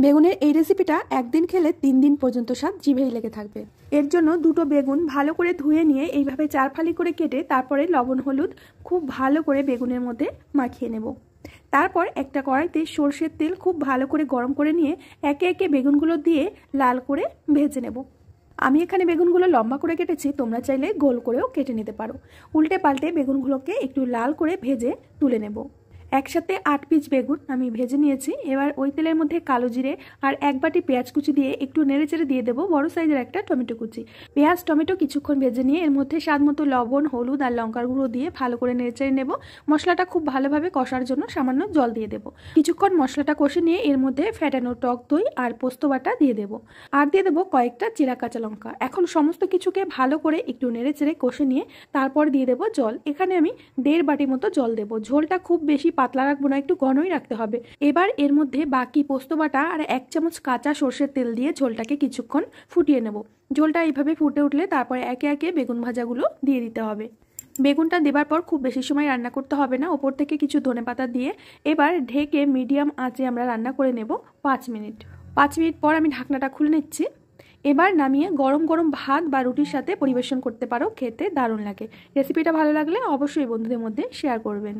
বেগুনের এই রেসিপিটা একদিন খেলে 3 দিন পর্যন্ত স্বাদ জিভেই লেগে থাকবে। এর জন্য দুটো বেগুন ভালো করে ধুয়ে নিয়ে এইভাবে 4 ফালি করে কেটে তারপরে লবণ হলুদ খুব ভালো করে বেগুনের মধ্যে মাখিয়ে নেব। তারপর একটা কড়াইতে সরষের তেল খুব ভালো করে গরম করে নিয়ে একে একে বেগুনগুলো দিয়ে লাল করে ভেজে নেব। আমি এখানে বেগুনগুলো লম্বা করে কেটেছি, তোমরা চাইলে গোল করেও কেটে নিতে পারো। উল্টে পাল্টে বেগুনগুলোকে একটু লাল করে ভেজে তুলে নেব। একসাথে 8 পিস বেগুন আমি ভেজে নিয়েছি। এবার ওই তেলের মধ্যে কালো জিরে আর 1 বাটি পেঁয়াজ কুচি দিয়ে একটু নেড়েচেড়ে দিয়ে দেবো বড় সাইজের একটা টমেটো কুচি। পেঁয়াজ টমেটো কিছুক্ষণ ভেজে নিয়ে এর মধ্যে স্বাদ মতো লবণ হলুদ আর লঙ্কার গুঁড়ো দিয়ে ভালো করে নেড়েচেড়ে নেব। মশলাটা খুব ভালোভাবে কষার জন্য সামান্য জল দিয়ে দেবো। কিছুক্ষণ মশলাটা কষে নিয়ে এর মধ্যে ফ্যাটানো টক দই আর পোস্ত বাটা দিয়ে দেবো, আর দিয়ে দেবো কয়েকটা চিরা কাঁচা লঙ্কা। এখন সমস্ত কিছুকে ভালো করে একটু নেড়েচেড়ে কষে নিয়ে তারপর দিয়ে দেবো জল। এখানে আমি 1.5 বাটি মতো জল দেবো। ঝোলটা খুব বেশি পাতলা রাখবো না, একটু ঘনই রাখতে হবে। এবার এর মধ্যে বাকি পোস্ত বাটা আর 1 চামচ কাঁচা সর্ষের তেল দিয়ে ঝোলটাকে কিছুক্ষণ ফুটিয়ে নেব। ঝোলটা এইভাবে ফুটে উঠলে তারপরে একে একে বেগুন ভাজাগুলো দিয়ে দিতে হবে। বেগুনটা দেবার পর খুব বেশি সময় রান্না করতে হবে না, ওপর থেকে কিছু ধনেপাতা দিয়ে এবার ঢেকে মিডিয়াম আঁচে আমরা রান্না করে নেব 5 মিনিট। 5 মিনিট পর আমি ঢাকনাটা খুলে নিচ্ছি। এবার নামিয়ে গরম গরম ভাত বা রুটির সাথে পরিবেশন করতে পারো, খেতে দারুণ লাগে। রেসিপিটা ভালো লাগলে অবশ্যই বন্ধুদের মধ্যে শেয়ার করবেন।